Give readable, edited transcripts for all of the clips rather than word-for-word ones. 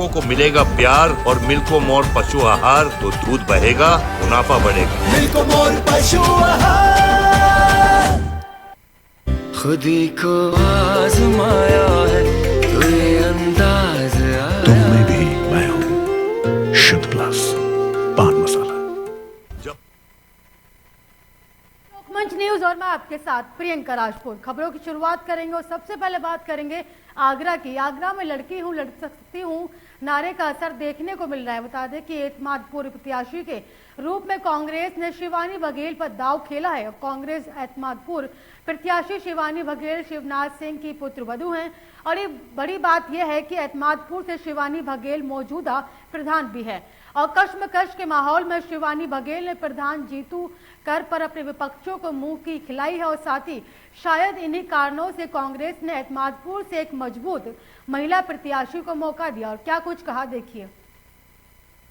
पशुओं को मिलेगा प्यार और मिल्को मोर पशु आहार तो दूध बहेगा, मुनाफा बढ़ेगा। मिल्को मोर पशु आहार। खुदी को आजमाया है तो ये अंदाज आया। तुम में भी मैं हूँ शुद्ध प्लस पान मसाला। मंच न्यूज और मैं आपके साथ प्रियंका राजपूत। खबरों की शुरुआत करेंगे और सबसे पहले बात करेंगे आगरा की। आगरा में लड़की हूं लड़ सकती हूं नारे का असर देखने को मिल रहा है। बता दें कि एतमादपुर प्रत्याशी के रूप में कांग्रेस ने शिवानी बघेल पर दांव खेला है। और कांग्रेस एतमादपुर प्रत्याशी शिवानी बघेल शिवनाथ सिंह की पुत्रवधू हैं और ये बड़ी बात यह है कि एतमादपुर से शिवानी बघेल मौजूदा प्रधान भी है। और कश्मकश के माहौल में शिवानी बघेल ने प्रधान जीतू कर पर अपने विपक्षों को मुंह की खिलाई है और साथ ही शायद इन्हीं कारणों से कांग्रेस ने एतमादपुर से एक मजबूत महिला प्रत्याशी को मौका दिया। और क्या कुछ कहा देखिए।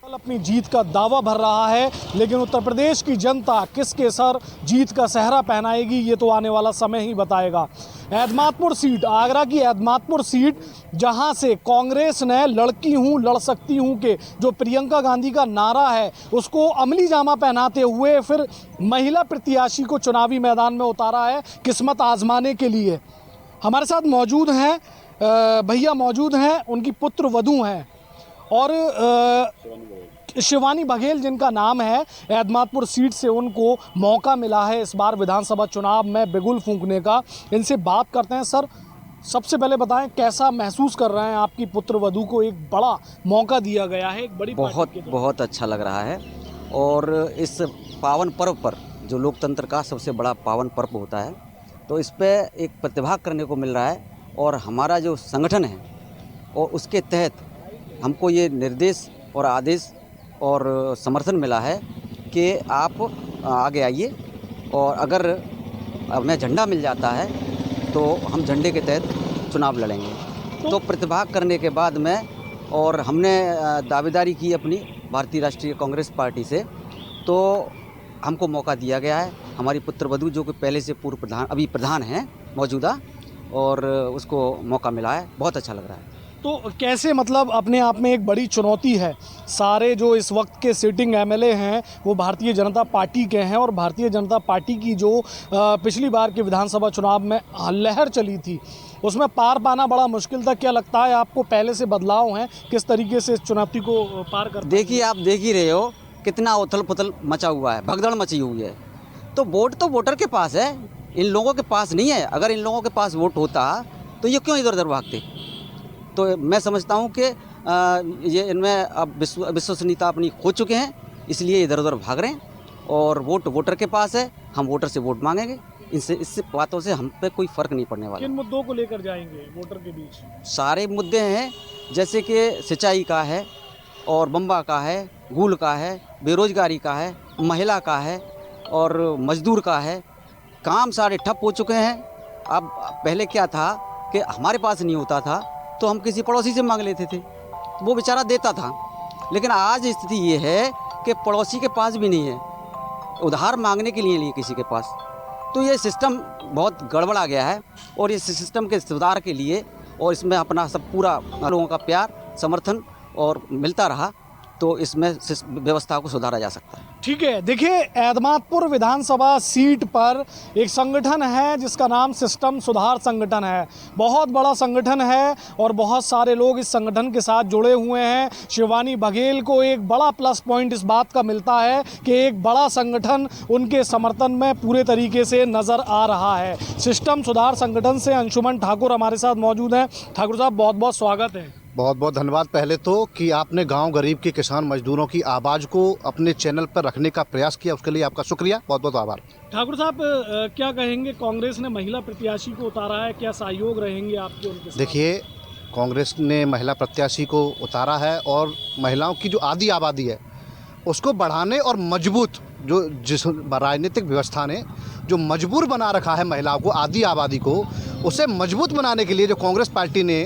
अपनी जीत का दावा भर रहा है, लेकिन उत्तर प्रदेश की जनता किसके सर जीत का सेहरा पहनाएगी ये तो आने वाला समय ही बताएगा। एतमादपुर सीट, आगरा की एतमादपुर सीट, जहां से कांग्रेस ने लड़की हूं लड़ सकती हूं के जो प्रियंका गांधी का नारा है उसको अमली जामा पहनाते हुए फिर महिला प्रत्याशी को चुनावी मैदान में उतारा है किस्मत आजमाने के लिए। हमारे साथ मौजूद हैं भैया, मौजूद हैं, उनकी पुत्र वधू हैं और शिवानी बघेल जिनका नाम है। एतमादपुर सीट से उनको मौका मिला है इस बार विधानसभा चुनाव में बिगुल फूंकने का। इनसे बात करते हैं। सर, सबसे पहले बताएं कैसा महसूस कर रहे हैं, आपकी पुत्र वधू को एक बड़ा मौका दिया गया है, एक बड़ी बहुत अच्छा लग रहा है। और इस पावन पर्व पर जो लोकतंत्र का सबसे बड़ा पावन पर्व होता है तो इस पर एक प्रतिभाग करने को मिल रहा है। और हमारा जो संगठन है और उसके तहत हमको ये निर्देश और आदेश और समर्थन मिला है कि आप आगे आइए और अगर हमें झंडा मिल जाता है तो हम झंडे के तहत चुनाव लड़ेंगे। तो प्रतिभाग करने के बाद में और हमने दावेदारी की अपनी भारतीय राष्ट्रीय कांग्रेस पार्टी से, तो हमको मौका दिया गया है। हमारी पुत्रवधू जो कि पहले से पूर्व प्रधान, अभी प्रधान हैं मौजूदा, और उसको मौका मिला है। बहुत अच्छा लग रहा है। तो कैसे, मतलब अपने आप में एक बड़ी चुनौती है। सारे जो इस वक्त के सिटिंग एमएलए हैं वो भारतीय जनता पार्टी के हैं और भारतीय जनता पार्टी की जो पिछली बार के विधानसभा चुनाव में लहर चली थी उसमें पार पाना बड़ा मुश्किल था। क्या लगता है आपको, पहले से बदलाव हैं, किस तरीके से इस चुनौती को पार कर? देखिए, आप देख ही रहे हो कितना उथल पुथल मचा हुआ है, भगदड़ मची हुई है। तो वोट तो वोटर के पास है, इन लोगों के पास नहीं है। अगर इन लोगों के पास वोट होता तो ये क्यों इधर उधर भागते? तो मैं समझता हूँ कि ये इनमें अब विश्वसनीयता अपनी खो चुके हैं, इसलिए इधर उधर भाग रहे हैं। और वोट वोटर के पास है, हम वोटर से वोट मांगेंगे। इससे बातों से हम पे कोई फ़र्क नहीं पड़ने वाला। किन मुद्दों को लेकर जाएंगे वोटर के बीच? सारे मुद्दे हैं, जैसे कि सिंचाई का है और बम्बा का है, गूल का है, बेरोजगारी का है, महिला का है और मजदूर का है। काम सारे ठप हो चुके हैं। अब पहले क्या था कि हमारे पास नहीं होता था तो हम किसी पड़ोसी से मांग लेते थे, वो बेचारा देता था। लेकिन आज स्थिति ये है कि पड़ोसी के पास भी नहीं है, उधार मांगने के लिए नहीं किसी के पास। तो ये सिस्टम बहुत गड़बड़ा गया है और इस सिस्टम के सुधार के लिए और इसमें अपना सब पूरा लोगों का प्यार समर्थन और मिलता रहा तो इसमें व्यवस्था को सुधारा जा सकता है। ठीक है, देखिए एतमादपुर विधानसभा सीट पर एक संगठन है जिसका नाम सिस्टम सुधार संगठन है। बहुत बड़ा संगठन है और बहुत सारे लोग इस संगठन के साथ जुड़े हुए हैं। शिवानी बघेल को एक बड़ा प्लस पॉइंट इस बात का मिलता है कि एक बड़ा संगठन उनके समर्थन में पूरे तरीके से नज़र आ रहा है। सिस्टम सुधार संगठन से अंशुमन ठाकुर हमारे साथ मौजूद हैं। ठाकुर साहब, बहुत बहुत स्वागत है। बहुत बहुत धन्यवाद। पहले तो कि आपने गांव गरीब के किसान मजदूरों की आवाज़ को अपने चैनल पर रखने का प्रयास किया, उसके लिए आपका शुक्रिया, बहुत बहुत आभार। ठाकुर साहब, क्या कहेंगे, कांग्रेस ने महिला प्रत्याशी को उतारा है, क्या सहयोग रहेंगे आपके उनके साथ? देखिए, कांग्रेस ने महिला प्रत्याशी को उतारा है और महिलाओं की जो आधी आबादी है उसको बढ़ाने और मजबूत, जो जिस राजनीतिक व्यवस्था ने जो मजबूर बना रखा है महिलाओं को, आधी आबादी को, उसे मजबूत बनाने के लिए जो कांग्रेस पार्टी ने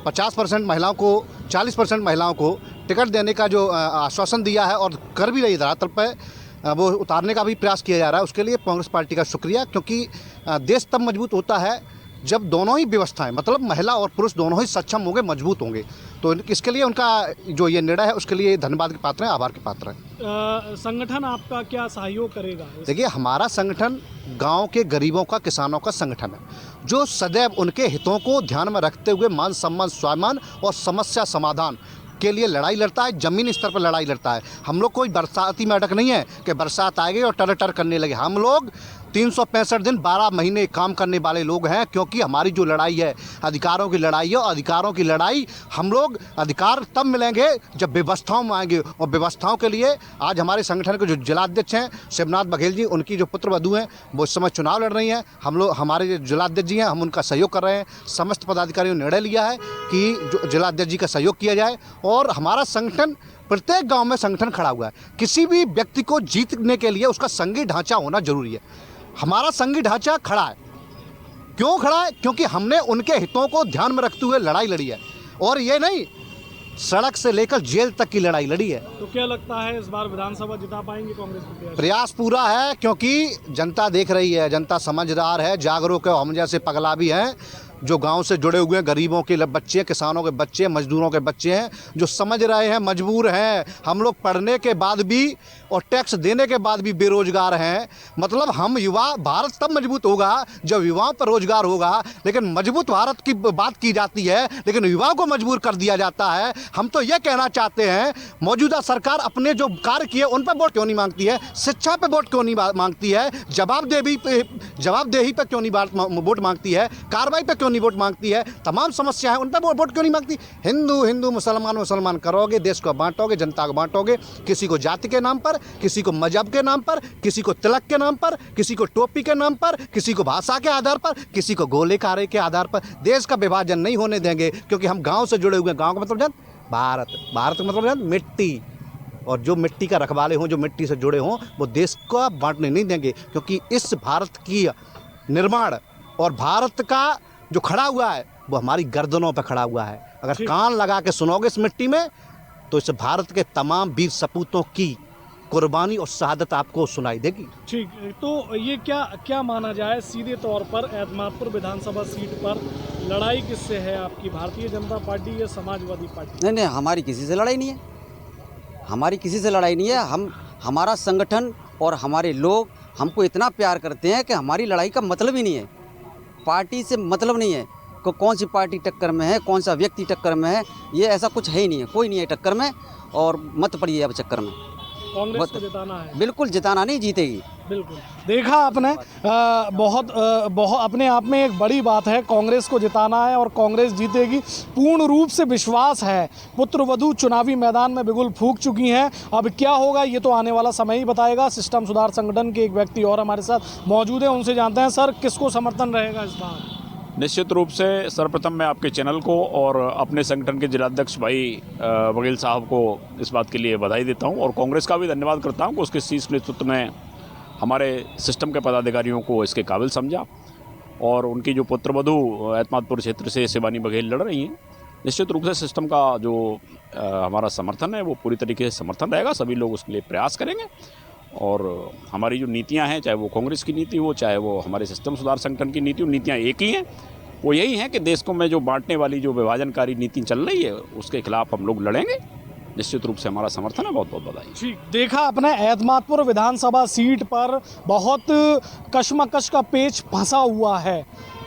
50% महिलाओं को, 40% महिलाओं को टिकट देने का जो आश्वासन दिया है और कर भी रही है, धरातल पर वो उतारने का भी प्रयास किया जा रहा है। उसके लिए कांग्रेस पार्टी का शुक्रिया, क्योंकि देश तब मजबूत होता है जब दोनों ही व्यवस्थाएं मतलब महिला और पुरुष दोनों ही सक्षम होंगे, मजबूत होंगे, तो इसके लिए उनका जो ये निर्णय है उसके लिए धन्यवाद के पात्र हैं, आभार के पात्र हैं। संगठन आपका क्या सहयोग करेगा? देखिए, हमारा संगठन गांव के गरीबों का, किसानों का संगठन है, जो सदैव उनके हितों को ध्यान में रखते हुए मान सम्मान, स्वाभिमान और समस्या समाधान के लिए लड़ाई लड़ता है, ज़मीनी स्तर पर लड़ाई लड़ता है। हम लोग कोई बरसाती मेढक नहीं है कि बरसात आएगी और टर टर करने लगे। हम लोग 365 दिन 12 महीने काम करने वाले लोग हैं, क्योंकि हमारी जो लड़ाई है अधिकारों की लड़ाई है, और अधिकारों की लड़ाई हम लोग अधिकार तब मिलेंगे जब व्यवस्थाओं में आएंगे, और व्यवस्थाओं के लिए आज हमारे संगठन के जो जिलाध्यक्ष हैं शिवनाथ बघेल जी, उनकी जो पुत्र वधू हैं वो इस समय चुनाव लड़ रही हैं। हम लोग, हमारे जो जिलाध्यक्ष जी हैं, हम उनका सहयोग कर रहे हैं। समस्त पदाधिकारियों ने निर्णय लिया है कि जो जिलाध्यक्ष जी का सहयोग किया जाए, और हमारा संगठन प्रत्येक गांव में संगठन खड़ा हुआ है। किसी भी व्यक्ति को जीतने के लिए उसका संघीय ढांचा होना जरूरी है। हमारा संघीय ढांचा खड़ा है। क्यों खड़ा है? क्योंकि हमने उनके हितों को ध्यान में रखते हुए लड़ाई लड़ी है, और ये नहीं, सड़क से लेकर जेल तक की लड़ाई लड़ी है। तो क्या लगता है इस बार विधानसभा जिता पाएंगे कांग्रेस प्रत्याशी? प्रयास पूरा है, क्योंकि जनता देख रही है, जनता समझदार है, जागरूक है। हम जैसे पगला भी हैं जो गांव से जुड़े हुए हैं, गरीबों के बच्चे, किसानों के बच्चे, मजदूरों के बच्चे हैं, जो समझ रहे हैं, मजबूर हैं। हम लोग पढ़ने के बाद भी और टैक्स देने के बाद भी बेरोजगार हैं। मतलब हम युवा, भारत तब मजबूत होगा जब युवाओं पर रोजगार होगा। लेकिन मजबूत भारत की बात की जाती है, लेकिन युवाओं को मजबूर कर दिया जाता है। हम तो ये कहना चाहते हैं, मौजूदा सरकार अपने जो कार्य किए उन पर वोट क्यों नहीं मांगती है? शिक्षा पे वोट क्यों नहीं मांगती है? जवाबदेही पे क्यों नहीं वोट मांगती है? कार्रवाई पे क्यों नहीं वोट मांगती है? तमाम समस्या है, उन पर वोट क्यों नहीं मांगती? हिंदू मुसलमान करोगे, देश को बांटोगे, जनता को बांटोगे, किसी को जाति के नाम पर, किसी को मजहब के नाम पर, किसी को तिलक के नाम पर, किसी को टोपी के नाम पर, किसी को भाषा के आधार पर, किसी को गोले कारे के आधार पर। देश का विभाजन नहीं होने देंगे, क्योंकि हम गांव से जुड़े हुए हैं। गांव का मतलब जान भारत, भारत का मतलब जान मिट्टी, और जो मिट्टी का रखवाले हों, जो मिट्टी से जुड़े हों, वो देश को बांटने नहीं देंगे। क्योंकि इस भारत की निर्माण और भारत का जो खड़ा हुआ है वो हमारी गर्दनों पर खड़ा हुआ है। अगर कान लगा के सुनोगे इस मिट्टी में, तो इस भारत के तमाम वीर सपूतों की कुर्बानी और शहादत आपको सुनाई देगी। ठीक, तो ये क्या माना जाए सीधे तौर पर एतमादपुर विधानसभा सीट पर लड़ाई किससे है आपकी? भारतीय जनता पार्टी या समाजवादी पार्टी? नहीं, हमारी किसी से लड़ाई नहीं है, हमारी किसी से लड़ाई नहीं है। हमारा संगठन और हमारे लोग हमको इतना प्यार करते हैं कि हमारी लड़ाई का मतलब ही नहीं है, पार्टी से मतलब नहीं है। कौन सी पार्टी टक्कर में है, कौन सा व्यक्ति टक्कर में है, ये ऐसा कुछ है ही नहीं है। कोई नहीं है टक्कर में, और मत पड़िए अब चक्कर में। कांग्रेस को जिताना है? बिल्कुल जिताना नहीं, जीतेगी। बिल्कुल, देखा आपने, बहुत अपने आप में एक बड़ी बात है। कांग्रेस को जिताना है और कांग्रेस जीतेगी, पूर्ण रूप से विश्वास है। पुत्रवधू चुनावी मैदान में बिगुल फूंक चुकी हैं। अब क्या होगा ये तो आने वाला समय ही बताएगा। सिस्टम सुधार संगठन के एक व्यक्ति और हमारे साथ मौजूद है, उनसे जानते हैं। सर, किसको समर्थन रहेगा इस बार? निश्चित रूप से सर्वप्रथम मैं आपके चैनल को और अपने संगठन के जिलाध्यक्ष भाई बघेल साहब को इस बात के लिए बधाई देता हूं, और कांग्रेस का भी धन्यवाद करता हूं कि उसके शीर्ष नेतृत्व ने हमारे सिस्टम के पदाधिकारियों को इसके काबिल समझा, और उनकी जो पुत्रवधू एतमादपुर क्षेत्र से शिवानी बघेल लड़ रही हैं। निश्चित रूप से सिस्टम का जो हमारा समर्थन है वो पूरी तरीके से समर्थन रहेगा। सभी लोग उसके लिए प्रयास करेंगे, और हमारी जो नीतियां हैं, चाहे वो कांग्रेस की नीति हो, चाहे वो हमारे सिस्टम सुधार संगठन की नीति हो, नीतियां एक ही हैं। वो यही है कि देश को में जो बांटने वाली जो विभाजनकारी नीति चल रही है उसके खिलाफ हम लोग लड़ेंगे। निश्चित रूप से हमारा समर्थन है। बहुत बहुत बधाई। ठीक, देखा आपने, एतमादपुर विधानसभा सीट पर बहुत कशमकश का पेच फंसा हुआ है।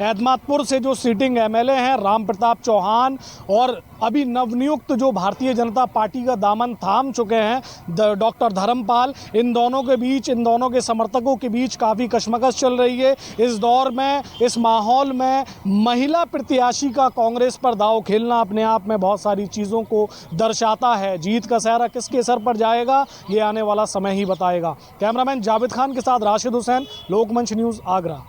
एतमादपुर से जो सीटिंग एमएलए हैं राम प्रताप चौहान, और अभी नवनियुक्त जो भारतीय जनता पार्टी का दामन थाम चुके हैं डॉक्टर धर्मपाल, इन दोनों के बीच, इन दोनों के समर्थकों के बीच काफ़ी कशमकश चल रही है। इस दौर में, इस माहौल में महिला प्रत्याशी का कांग्रेस पर दांव खेलना अपने आप में बहुत सारी चीज़ों को दर्शाता है। जीत का सेहरा किसके सर पर जाएगा ये आने वाला समय ही बताएगा। कैमरामैन जावेद खान के साथ राशिद हुसैन, लोकमंच न्यूज़, आगरा।